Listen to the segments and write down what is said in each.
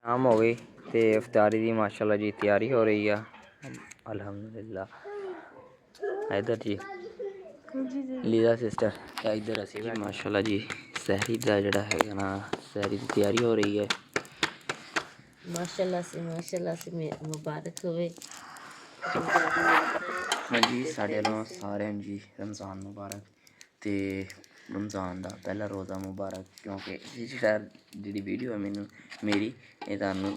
शाम हो गई तो इफ्तारी की माशाल्लाह जी तैयारी हो रही है। अल्हम्दुलिल्लाह इधर जी लीजा सिस्टर क्या इधर असी जी माशाल्लाह जी सहरी का जोड़ा है ना सहरी की तैयारी हो रही है। माशाल्लाह से मुबारक होवे। हाँ जी साढ़े वालों सारे जी रमज़ान मुबारक तो रमज़ान का पहला रोज़ा मुबारक क्योंकि जी वीडियो है मैनू मेरी ये तुहानू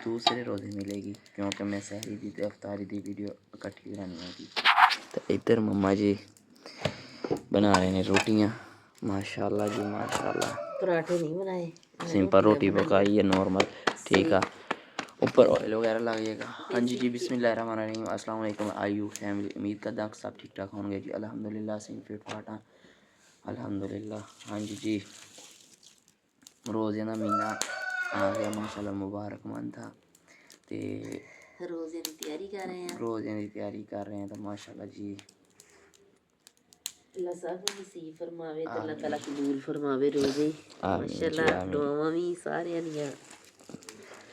दूसरे रोज़े मिलेगी क्योंकि मैं सहरी की ते अफ्तारी की वीडियो इकट्ठी बनानी होगी। तो इधर मम्मा जी बना रहे हैं रोटियाँ माशाल्लाह जी माशाल्लाह। पराठे नहीं बनाए, सिंपल रोटी पकाई है नॉर्मल ठीक है ऊपर ऑयल वगैरह लग जाएगा। हाँ जी जी बिस्मिल्लाहिर्रहमानिर्रहीम अस्सलाम वालेकुम आयु फैमिली उम्मीद करदा कि सब ठीक ठाक होंगे जी अल्हम्दुलिल्लाह सही फिट फाट हाँ अल्हम्दुलिल्लाह। हाँ जी जी रोज़े का महीना आ गया माशाल्लाह मुबारक मंथ था तो रोज़े की तैयारी कर रहे हैं तो माशाल्लाह जी अल्लाह सब नसीब फरमावे ते अल्लाह ताला कबूल फरमावे रोज़े माशाल्लाह दुआवां भी सारियां दियां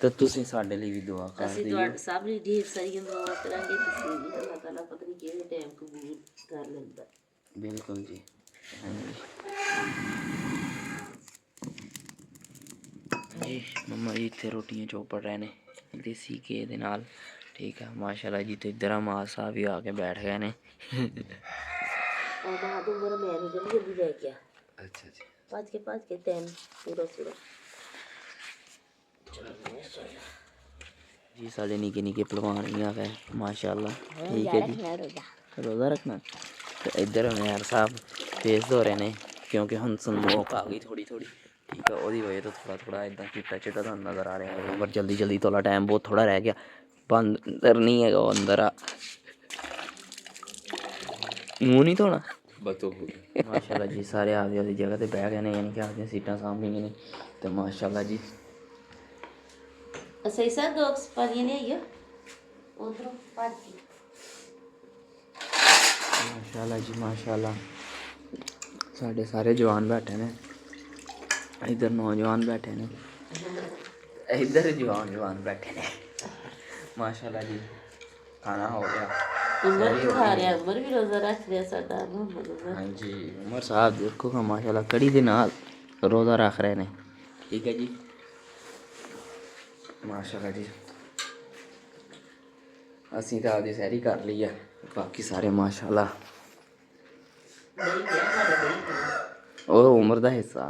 तो तुसीं साडे लिए भी दुआ कर ਅਸੀਂ दियो। ਤੁਹਾਡੇ ਸਭ ਲਈ ढेर सारियां दुआवां करांगे ਤੁਸੀਂ भी अल्लाह ताला पता नहीं किहड़े टाइम कबूल कर लेंदा। बिल्कुल जी हाँ जी जी मम्मा जी इतने रोटियां चोपड़ रहे ने देसी घे दे नाल ठीक है माशाल्लाह जी। तो इधर मां साहब भी आके बैठ गए ने। मां तो मेरा मैनू जल्दी जल्दी लेके आ अच्छा जी भज के टाइम पूरा जी साढ़े निके निके पलवान ही आ गए माशाल्लाह ठीक है जी रोज़ा रखना। तो इधर मेयर साहब फेस धो रहे ने क्योंकि हम स्मोक आ गई थोड़ी थोड़ी ठीक है वो वजह तो थोड़ा थोड़ा इदा चिट्टा चिट्टा तो नज़र आ रहा है पर जल्दी जल्दी थोड़ा टाइम बहुत थोड़ा रह गया बंदर नहीं है वो अंदर आ मुँह नहीं धोना माशाल्लाह जी सारे आपदी आपदी जगह ते बह गए ने यानी कि आपदियां सीटां सामने ने तो माशाल्लाह जी सही सर दो पारियां ले आइयो उधरों भज के माशाल्लाह जी माशाल्लाह साढ़े सारे जवान बैठे ने इधर नौजवान बैठे ने इधर जवान बैठे ने माशाल्लाह जी खाना हो गया उमर भी खा रहा उमर भी रोज़ा रख रहा साडा मोहम्मद उमर। हाँ जी उमर साहब देखो का माशाल्लाह कड़ी दे नाल रोज़ा रख रहे ने ठीक है जी माशाल्लाह जी असीं तो आपदी सैरी कर ली है बाकी सारे माशाल्लाह और उम्र का हिस्सा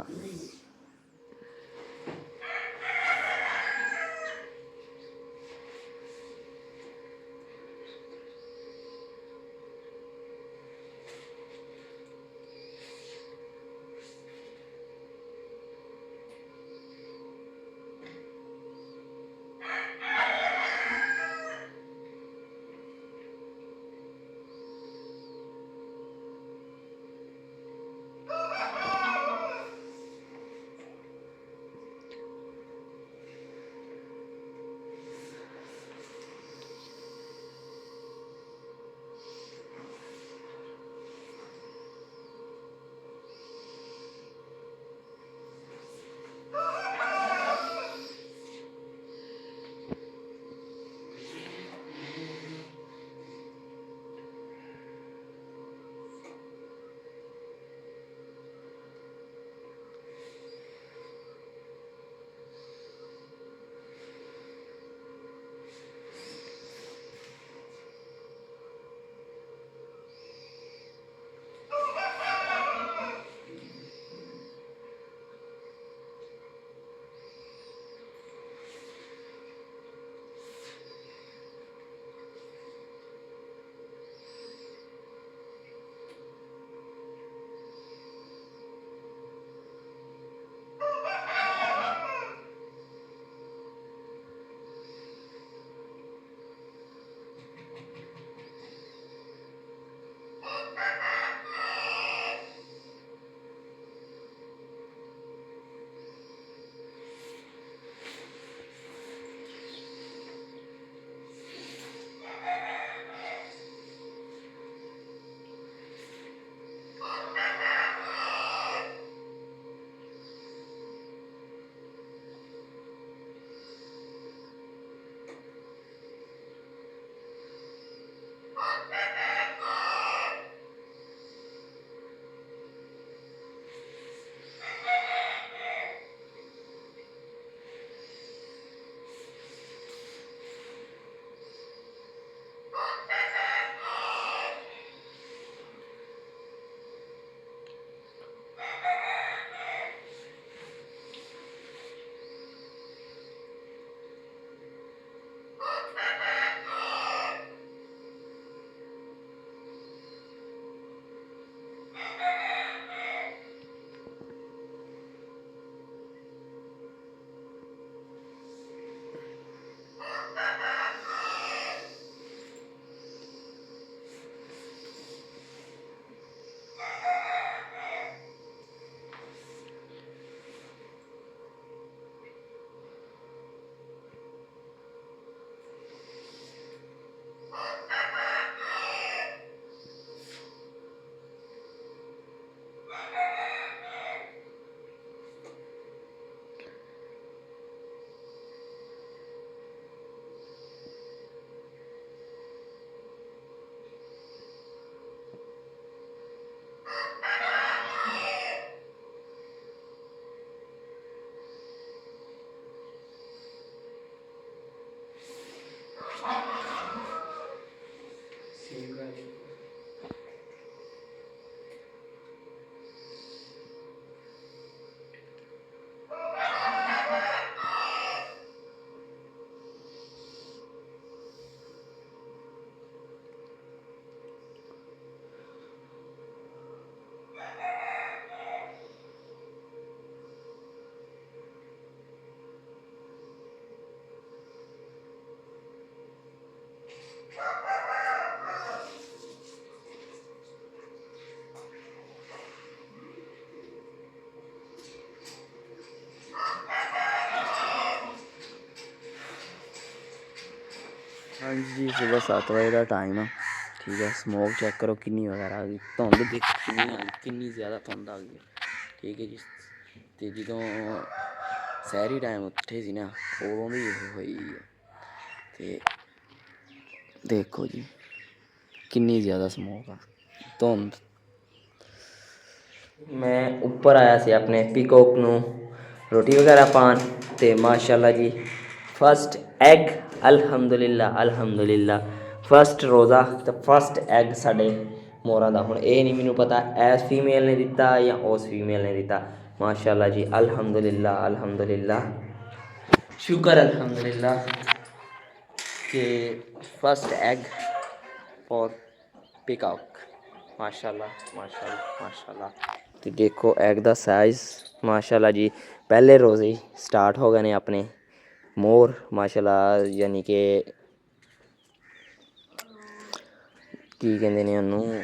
हाँ जी सुबह 7 बजे का टाइम है ठीक है। स्मोक चेक करो किन्नी वगैरह आ गई, धुंध देख किन्नी ज़्यादा धुंध आ गई ठीक है जी। तो जो शहरी टाइम ਉੱਠੇ ਸੀ ना उदों भी हुई है। तो देखो जी किन्नी ज़्यादा स्मोक आ धुंध। मैं ऊपर आया से अपने पीकॉक नूं रोटी वगैरह पान ते माशाल्लाह जी फस्ट एग अल्हम्दुलिल्लाह फस्ट रोज़ा तो फस्ट एग साढ़े मोरां दा। हुण ये नहीं मैनू पता इस फीमेल ने दिता या उस फीमेल ने दिता। माशाल्लाह जी अल्हम्दुलिल्लाह शुक्र अल्हम्दुलिल्लाह कि फस्ट एग फॉर पीकॉक माशाल्लाह। तो देखो एग दा साइज़ माशाल्लाह जी पहले रोज़े स्टार्ट हो गए ने अपने मोर माशाल्लाह यानी कि की कहते ने उन्होंने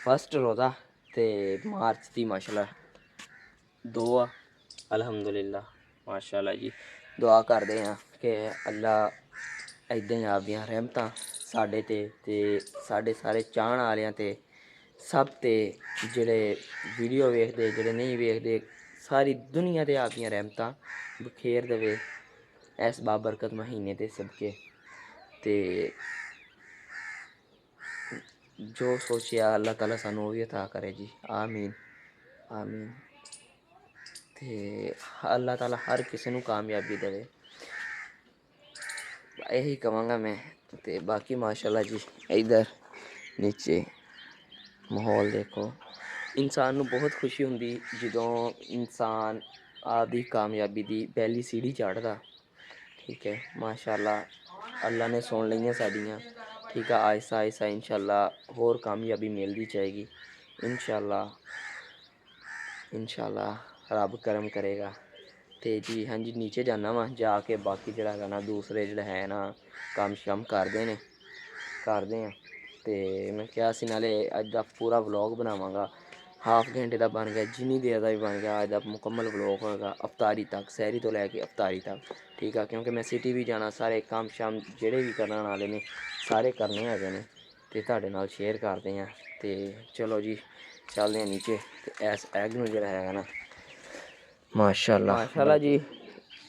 फस्ट रोज़ा तो मार्च की माशाल्लाह 2 अल्हम्दुलिल्लाह माशाल्लाह जी। दुआ करते हैं कि अल्लाह इदां आपदियां रहमतां साढ़े ते साढ़े सारे चाहण वालियां ते सब ते जेह्ड़े वीडियो वेखदे जेह्ड़े नहीं वेखदे सारी दुनिया ते आपदियां रहमतां बखेर देवे इस बाबरकत महीने ते सदके। ते जो सोचिया अल्लाह ताला सानू भी अता करे जी आमीन आमीन। ते अल्लाह ताला हर किसी नू कामयाबी देवे यही कहांगा मैं। ते बाकी माशाल्लाह जी इधर नीचे माहौल देखो इंसान नू बहुत खुशी हुंदी जदों इंसान आपदी कामयाबी दी पहली सीढ़ी चढ़दा ठीक है। माशाल्लाह अल्लाह ने सुन लियां साडियां ठीक है। आहिस्ता आहिस्ता इंशाल्लाह होर कामयाबी मिलती जाएगी इंशाल्लाह रब करम करेगा। तो जी हाँ जी नीचे जाना वा जाके बाकी जड़ा है ना दूसरे जड़े है ना काम शम करते हैं तो मैं क्या सी नाले अज का पूरा व्लॉग बनावांगा हाफ घंटे का बन गया जिन्नी देर का भी बन गया अज का मुकम्मल व्लॉग होगा अफ्तारी तक सहरी तो लैके अफ्तारी तक ठीक है। क्योंकि मैं सिटी भी जाना सारे काम शाम जेह्ड़े भी करने वाले ने सारे करने हैगे ने ते तुहाडे नाल शेयर करते हैं। तो चलो जी चलते हैं नीचे ते इस एग नूं जेह्ड़ा है ना माशाल्लाह जी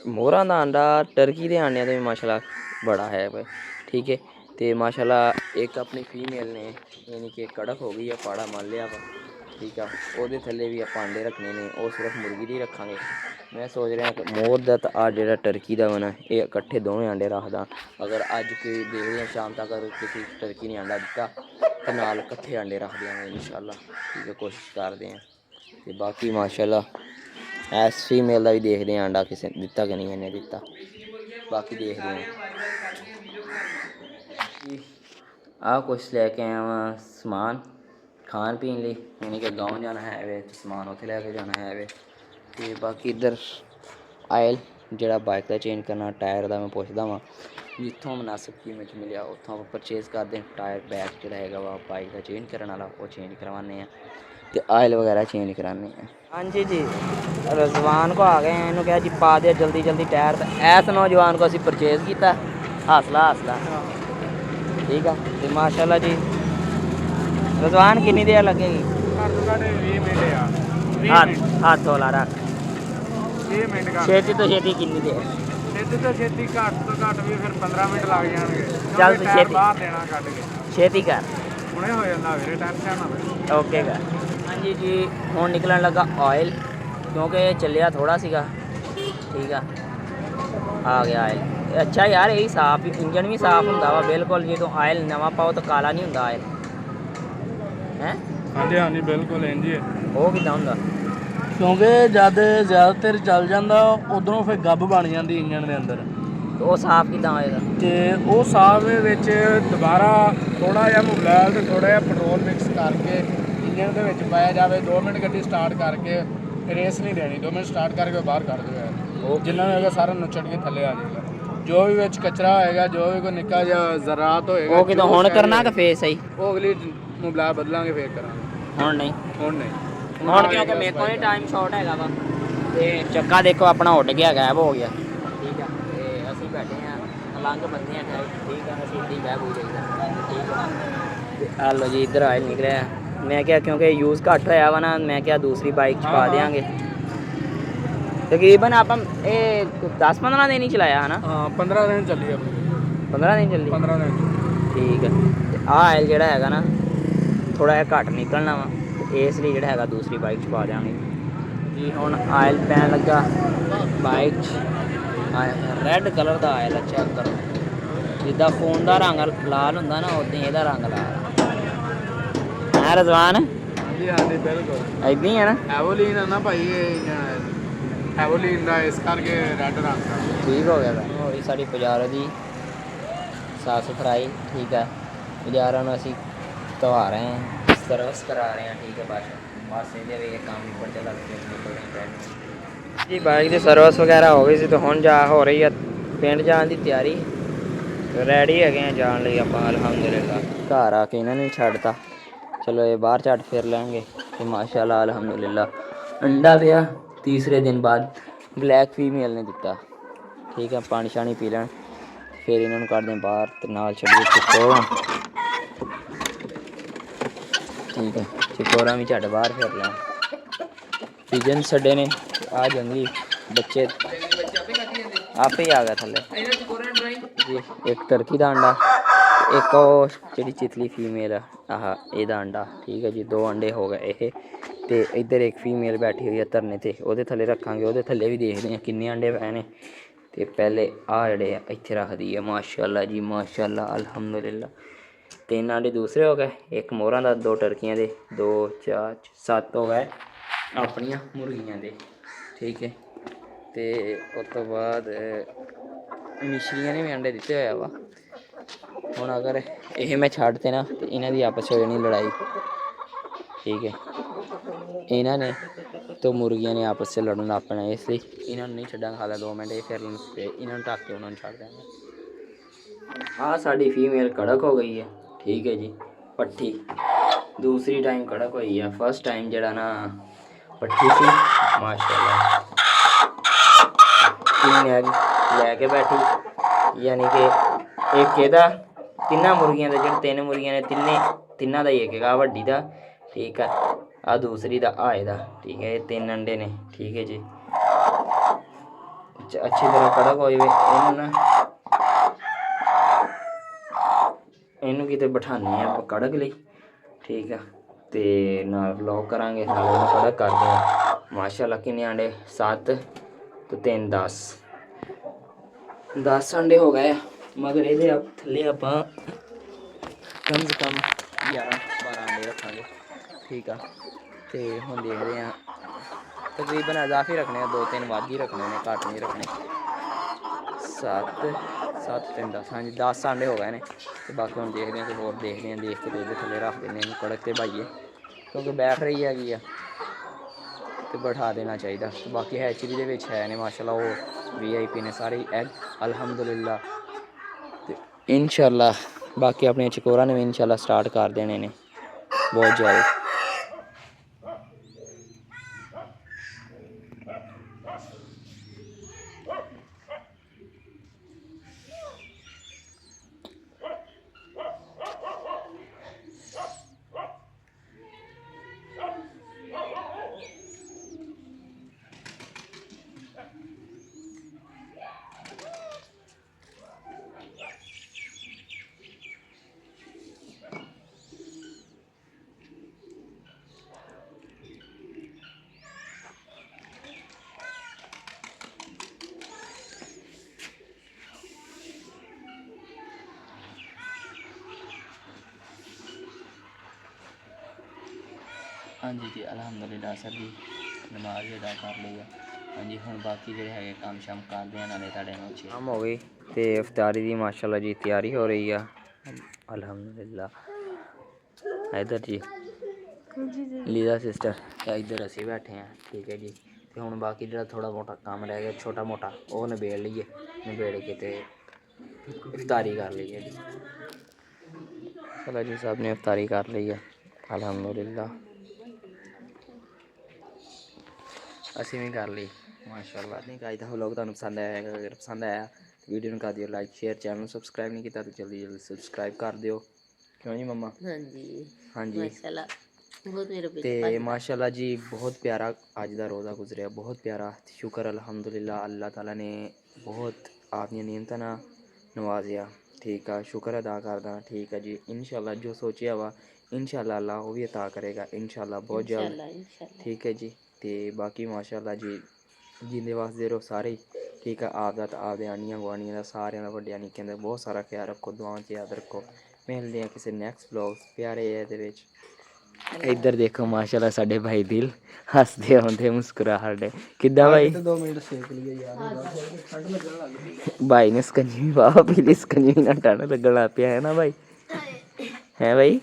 मोहरां दा अंडा टर्की दे अंडे तो भी माशाल्लाह बड़ा है ठीक है। तो माशाल्लाह एक अपनी फीमेल ने यानी कि कड़क हो गई है पाड़ा मल लिया वा ठीक है। वो थल्ले भी आप अंडे रखने ने वो सिर्फ मुर्गी दी रखांगे। मैं सोच रहा कि मोर दा ते आ जेह्ड़ा टर्की दा वा ये इकट्ठे दोवें अंडे रखदा। अगर अज कोई देखदे हैं शाम तक अगर किसी टर्की ने अंडा दिता तो नाल इकट्ठे अंडे रख देंगे इंशाल्लाह ठीक है। कोशिश करते हैं तो बाकी माशाल्लाह इस फीमेल का भी देखते हैं अंडा किसी ने दिता कि नहीं इन्हें दिता बाकी देखते हैं। आ कुछ लैके आया वहाँ समान खान पीन ली यानी कि गाँव जाना है वे समान उत्थे लैके जाना है वे। तो बाकी इधर आयल जड़ा बाइक का चेंज करना टायर का मैं पुछदा वा जितों मुनासिब कीमत मिलिया उत्थों परचेज करते हैं। टायर बैग जोड़ा है वा बाइक का चेंज करने वाला वो चेंज करवाने तो आयल वगैरह चेंज कराने। हाँ जी जी रजवान को आ गए हैं इन्हों क्या जी पा दिया जल्दी जल्दी टायर तो ऐस नौजवान को असी परचेज किया हौसला ठीक है। तो माशाल्लाह जी रजवान कितनी देर लगेगी हाथ धोला रख छेती तो छेती कितनी देर छेती घट तो घट भी फिर 15 मिनट लग जाएंगे चल तू छेती बाहर देना कट के छेती कर हुणे हो जांदा वीरे टेंशन ना ओके कर। हाँ जी जी हुण निकलन लगा ऑयल क्योंकि चलिया थोड़ा सीगा ठीक है। आ गया ऑयल अच्छा यार यही साफ इंजन भी साफ हुंदा वा बिल्कुल जो ऑयल नवा पाओ तो काला नहीं हुंदा ऑयल है। हाँ जी हाँ जी बिल्कुल इंज ही वो किदां हुंदा क्योंकि जद ज़्यादातर चल जाता उधरों फिर गब्ब बन जाती इंजन के अंदर तो वो साफ किदां होएगा तो वो साफ विच दोबारा थोड़ा जिहा मोबाइल तो थोड़ा जिहा पेट्रोल मिक्स करके इंजन के विच पाया जाए 2 मिनट गड्डी स्टार्ट करके रेस नहीं देनी 2 मिनट स्टार्ट करके बाहर कर दो जिन्ना भी होगा सारा नुचड़ के थले आ जाएगा जो भी विच कचरा होएगा जो भी कोई निक्का जिहा ज़रात होएगा वो किदां हुण करना कि फेस सही वो अगली मोबाइल बदलांगे फिर करांगे हुण नहीं हुण नहीं ਹੁਣ ਕਿਉਂਕਿ ਮੇਰੇ ਕੋਲ टाइम शॉर्ट हैगा वा ते चक्का देखो अपना उड़ गया गायब हो गया ठीक है। ਅਸੀਂ ਬੈਠੇ ਹਾਂ ਅਲੰਗ ਬੰਦੇ ਆ ਠੀਕ ਆ ਅਸੀਂ ਇੱਦਾਂ ਹੀ ਬਹਿ ਬੂ ਜਾਈਦਾ ਠੀਕ ਆ ਤੇ ਆ ਲਓ ਜੀ ਇੱਧਰ ਆਇਲ ਨਿਕਲਿਆ ਮੈਂ ਕਿਹਾ ਕਿਉਂਕਿ ਯੂਜ਼ ਘੱਟ ਹੋਇਆ ਵਾ ਨਾ ਮੈਂ ਕਿਹਾ ਦੂਸਰੀ ਬਾਈਕ 'ਚ ਪਾ ਦਿਆਂਗੇ ਤਕਰੀਬਨ ਆਪਾਂ ਇਹ 10-15 ਦਿਨ ਹੀ ਚਲਾਇਆ ਹਨਾ ਹਾਂ 15 ਦਿਨ ਚੱਲੀ ਆਪਣੀ 15 ਦਿਨ ਚੱਲੀ 15 ਦਿਨ ਠੀਕ ਹੈ ਤੇ ਆਹ ਆਇਲ ਜਿਹੜਾ ਹੈਗਾ ਨਾ ਥੋੜ੍ਹਾ ਜਿਹਾ ਘੱਟ ਨਿਕਲਣਾ ਵਾ ਤੇ ਇਸ ਲਈ ਜਿਹੜਾ ਹੈਗਾ ਦੂਸਰੀ ਬਾਈਕ 'ਚ ਪਾ ਦਿਆਂਗੇ ਜੀ ਹੁਣ ਆਇਲ ਪੈਣ ਲੱਗਾ ਬਾਈਕ 'ਚ ਰੈੱਡ ਕਲਰ ਦਾ ਆਇਲ ਆ ਚੈੱਕ ਕਰੋ ਜਿੱਦਾਂ ਫੋਨ ਦਾ ਰੰਗ ਲਾਲ ਹੁੰਦਾ ਨਾ ਉਦਾਂ ਹੀ ਇਹਦਾ ਰੰਗ ਲਾਲ ਹੈ ਰਜ਼ਵਾਨ ਹਾਂਜੀ ਹਾਂਜੀ ਬਿਲਕੁਲ ਇੱਦਾਂ ਹੀ ਹੈ ਨਾ ਐਵੋਲੀਨ ਆ ਨਾ ਭਾਈ ਐਵੋਲੀਨ ਦਾ ਇਸ ਕਰਕੇ ਰੈੱਡ ਰੰਗ ਦਾ ਠੀਕ ਹੋ ਗਿਆ ਹੋ ਰਹੀ ਸਾਡੀ ਬਾਜ਼ਾਰ ਦੀ ਸਾਫ ਸੁਥਰਾਈ ਠੀਕ ਹੈ ਬਾਜ਼ਾਰਾਂ ਨੂੰ ਅਸੀਂ ਧਵਾ ਰਹੇ ਹਾਂ ਸਰਵਿਸ ਕਰਾ ਰਹੇ ਹਾਂ ਠੀਕ ਹੈ ਬਸ ਇਹਦੇ ਵੀ ਇਹ ਕੰਮ ਨਿਪਟ ਚੱਲਾ ਜੀ ਬਾਈਕ ਦੀ ਸਰਵਿਸ ਵਗੈਰਾ ਹੋ ਗਈ ਸੀ ਤੇ ਹੁਣ ਹੋ ਰਹੀ ਹੈ ਪਿੰਡ ਜਾਣ ਦੀ ਤਿਆਰੀ ਰੈਡੀ ਹੈਗੇ ਆ ਜਾਣ ਲਈ ਆਪਾਂ ਅਲਹਮਦੁਲਿਲਾ ਘਰ ਆ ਕੇ ਇਹਨਾਂ ਨੇ ਛੱਡਤਾ ਚਲੋ ਇਹ ਬਾਹਰ ਝੱਟ ਫਿਰ ਲੈਣਗੇ ਤੇ ਮਾਸ਼ਾਅੱਲਾ ਅਲਹਮਦੁਲਿਲਾ ਅੰਡਾ ਪਿਆ ਤੀਸਰੇ ਦਿਨ ਬਾਅਦ ਬਲੈਕ ਫੀਮੇਲ ਨੇ ਦਿੱਤਾ ਠੀਕ ਹੈ ਪਾਣੀ ਸ਼ਾਣੀ ਪੀ ਲੈਣ ਫਿਰ ਇਹਨਾਂ ਨੂੰ ਕੱਢਦੇ ਬਾਹਰ ਤੇ ਨਾਲ ਛੱਡੀਏ ਚਿਕੋਰਾ ਠੀਕ ਹੈ ਚਿਕੋਰਾ ਵੀ ਝੱਟ ਬਾਹਰ ਫਿਰ ਲੈਣ ਪੀਜਨ ਛੱਡੇ ਨੇ ਆ ਜੰਗਲੀ ਬੱਚੇ ਆਪੇ ਹੀ ਆ ਗਿਆ ਥੱਲੇ ਜੀ ਇੱਕ ਟਰਕੀ ਦਾ ਅੰਡਾ ਇੱਕ ਉਹ ਜਿਹੜੀ ਚਿਤਲੀ ਫੀਮੇਲ ਆ ਆਹ ਇਹਦਾ ਅੰਡਾ ਠੀਕ ਹੈ ਜੀ 2 ਅੰਡੇ ਹੋ ਗਏ ਇਹ ਤੇ ਇੱਧਰ ਇੱਕ ਫੀਮੇਲ ਬੈਠੀ ਹੋਈ ਹੈ ਧਰਨੇ ਤੇ ਉਹਦੇ ਥੱਲੇ ਰੱਖਾਂਗੇ ਉਹਦੇ ਥੱਲੇ ਵੀ ਦੇਖਦੇ ਹਾਂ ਕਿੰਨੇ ਅੰਡੇ ਪਏ ਨੇ ਤੇ ਪਹਿਲੇ ਆ ਜਿਹੜੇ ਆ ਇੱਥੇ ਰੱਖਦੀ ਹੈ ਮਾਸ਼ਾਅੱਲਾ ਜੀ ਮਾਸ਼ਾਅੱਲਾ ਅਲਹਮਦੁਲਿਲਾ 3 ਅੰਡੇ ਦੂਸਰੇ ਹੋ ਗਏ ਇੱਕ ਮੋਹਰਾਂ ਦਾ 2 ਟਰਕੀਆਂ ਦੇ 2 4 7 ਹੋ ਗਏ ਆਪਣੀਆਂ ਮੁਰਗੀਆਂ ਦੇ ਠੀਕ ਹੈ ਤੇ ਉਸ ਤੋਂ ਬਾਅਦ ਮਿਸ਼ਰੀਆਂ ਨੇ ਵੀ ਅੰਡੇ ਦਿੱਤੇ ਹੋਇਆ ਵਾ ਹੁਣ ਅਗਰ ਇਹ ਮੈਂ ਛੱਡ ਤੇ ਨਾ ਤੇ ਇਹਨਾਂ ਦੀ ਆਪਸ ਹੋ ਜਾਣੀ ਲੜਾਈ ਠੀਕ ਹੈ ਇਹਨਾਂ ਨੇ तो मुर्गियां ने आपस से लड़न लग पैना इसलिए इन्होंने नहीं छड्डा खाला 2 मिनट ये फिर इन्होंने ढक के उन्होंने छड़ देंगे हाँ साड़ी फीमेल कड़क हो गई है ठीक है जी पट्ठी दूसरी टाइम कड़क हुई है फर्स्ट टाइम जड़ा ना पट्ठी सी माशाल्लाह 3 एग लैके बैठी यानी कि एक एदा 3 मुर्गियां दे जेह्ड़े 3 मुर्गियां ने तिन्ना दा ही एक है वड्डी दा ठीक है आ दूसरी दा आए दा ठीक है ये 3 अंडे ने ठीक है जी अच्छी तरह कड़क होए इनू किते बिठाने हैं आप कड़क लई ठीक है ते नाल व्लॉग करांगे नाल इनू कड़क करदे हैं माशाल्लाह किन्ने अंडे 7 तो 3 10 अंडे हो गए मगर ये थले आप कम से कम 11-12 अंडे रखांगे ठीक है तो हम देखते हैं तकरीबन इजाफी रखने 2-3 वाद ही रखने ने घट नहीं रखने 7 3 10 हाँ जी 10 अंडे हो गए ने तो बाकी हम देखते हैं कि होर देखते हैं देख के तो थले रख देने कड़क के भाईए क्योंकि बैठ रही हैगी तो बैठा देना चाहिए तो बाकी हैचरी के है ने माशाल्लाह वो VIP ने सारे एग अल्हम्दुलिल्लाह तो इंशाल्लाह बाकी अपने चकोरा ने भी इंशाल्लाह स्टार्ट कर देने ने बहुत ज़्यादा हाँ जी जी अलहमदुलिल्लाह सर जी नमाज अदा कर ली है हाँ जी हम बाकी जो है काम शाम करते हैं नाले तुहाडे नाल शाम हो गई तो इफ्तारी की माशाल्लाह जी तैयारी हो रही है अल्हम्दुलिल्लाह इधर जी लीजा सिस्टर इधर असी बैठे हैं ठीक है जी तो हम बाकी जो थोड़ा मोटा काम रह गया छोटा मोटा वो नबेड़ लीए नबेड़ के तो इफ्तारी कर ली है जी चलो जी सब ने इफ्तारी कर ली है अल्हम्दुलिल्लाह असी भी कर ली माशाल्लाह नहीं गाइस व्लॉग तुहानू पसंद आया अगर पसंद आया तो ਵੀਡੀਓ ਨੂੰ ਕਰ ਦਿਓ ਲਾਈਕ ਸ਼ੇਅਰ, ਚੈਨਲ ਨੂੰ ਸਬਸਕ੍ਰਾਈਬ ਨਹੀਂ ਕੀਤਾ ਤਾਂ ਜਲਦੀ ਸਬਸਕ੍ਰਾਈਬ ਕਰ ਦਿਓ, ਕਿਉਂ ਜੀ ਮੰਮਾ? ਹਾਂਜੀ ਹਾਂਜੀ ਮਾਸ਼ਾਅੱਲਾ ਬਹੁਤ ਮੇਰੇ ਬੇਟੇ ਤੇ ਮਾਸ਼ਾਅੱਲਾ ਜੀ ਬਹੁਤ ਪਿਆਰਾ ਅੱਜ ਦਾ ਰੋਜ਼ਾ ਗੁਜ਼ਰਿਆ, ਬਹੁਤ ਪਿਆਰਾ। ਸ਼ੁਕਰ ਅਲਹਮਦੁਲਿਲਾ, ਅੱਲਾਹ ਤਾਲਾ ਨੇ ਬਹੁਤ ਆਪਣੀਆਂ ਨਿਯਮਤਾਂ ਨਾਲ ਨਵਾਜ਼ਿਆ। ਠੀਕ ਆ, ਸ਼ੁਕਰ ਅਦਾ ਕਰਦਾ। ਠੀਕ ਆ ਜੀ, ਇਨਸ਼ਾਅੱਲਾ ਜੋ ਸੋਚਿਆ ਵਾ ਇਨਸ਼ਾਅੱਲਾ ਅੱਲਾ ਉਹ ਵੀ ਅਤਾ ਕਰੇਗਾ ਇਨਸ਼ਾਅੱਲਾ ਬਹੁਤ ਜਲਦ। ਇਨਸ਼ਾਅੱਲਾ ਠੀਕ ਹੈ ਜੀ, ਤੇ ਬਾਕੀ ਮਾਸ਼ਾਅੱਲਾ ਜੀ ਜਿੰਦੇ ਵਾਸਤੇ ਰਹੋ ਸਾਰੇ। ਠੀਕ ਆ, ਆਪ ਦਾ ਤਾਂ ਆਪਦੇ ਆਂਢੀਆਂ ਗੁਆਂਢੀਆਂ ਦਾ, ਸਾਰਿਆਂ ਦਾ, ਵੱਡਿਆਂ ਨਿੱਕਿਆਂ ਦਾ ਬਹੁਤ ਸਾਰਾ ਖਿਆਲ ਰੱਖੋ, ਦੁਆਵਾਂ 'ਚ ਯਾਦ ਰੱਖੋ। ਮਿਲਦੇ ਆ ਕਿਸੇ ਨੈਕਸਟ ਵਲੌਗ ਪਿਆਰੇ ਇਹਦੇ ਵਿੱਚ। ਇੱਧਰ ਦੇਖੋ ਮਾਸ਼ਾਅੱਲਾ ਸਾਡੇ ਭਾਈ ਦਿਲ ਹੱਸਦੇ ਆਉਂਦੇ ਮੁਸਕਰਾਹਟ। ਕਿੱਦਾਂ ਭਾਈ? 2 ਮਿੰਟ ਸੇਕ ਲਈਏ ਯਾਰ, ਠੰਡ ਲੱਗਣ ਲੱਗ ਗਈ। ਭਾਈ ਨੇ ਸਕੰਜਵੀ ਵਾਹ ਪੀ ਲਈ, ਸਕੰਜਵੀ ਨਾਲ ਠੰਡ ਲੱਗਣ ਲੱਗ ਪਿਆ ਹੈ ਨਾ ਭਾਈ? ਹੈ ਭਾਈ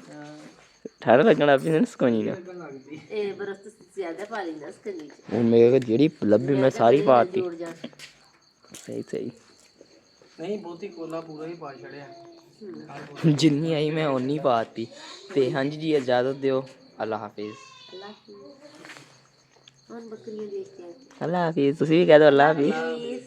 ਠੰਡ ਲੱਗਣ ਲੱਗ ਪਈ ਸਕੰਜਵੀ ਨਾਲ? ਇਹ ਬਰਫ਼ ਤੋਂ ਜ਼ਿਆਦਾ ਪਾ ਲੈਂਦਾ ਸਕੰਜੀ ਚ। ਹੁਣ ਮੇਰੇ ਕੋਲ ਜਿਹੜੀ ਲੱਭੀ ਮੈਂ ਸਾਰੀ ਪਾਤੀ। ਜੋੜ ਜਾ ਸਹੀ ਸਹੀ, ਨਹੀਂ ਬਹੁਤੀ ਕੋਲਾ ਪੂਰਾ ਹੀ ਪਾ ਛੜਿਆ, ਜਿੰਨੀ ਆਈ ਮੈਂ ਓਨੀ ਪਾਤੀ। ਤੇ ਹਾਂਜੀ ਜੀ ਇਜਾਜ਼ਤ ਦਿਓ, ਅੱਲਾ ਹਾਫਿਜ਼। ਅੱਲਾ ਹਾਫਿਜ਼। ਹੁਣ ਬੱਕਰੀਆਂ ਦੇਖ ਕੇ ਅੱਲਾ ਹਾਫਿਜ਼, ਤੁਸੀਂ ਵੀ ਕਹਿ ਦਿਓ ਅੱਲਾ ਹਾਫਿਜ਼। ਹਾਫਿਜ਼।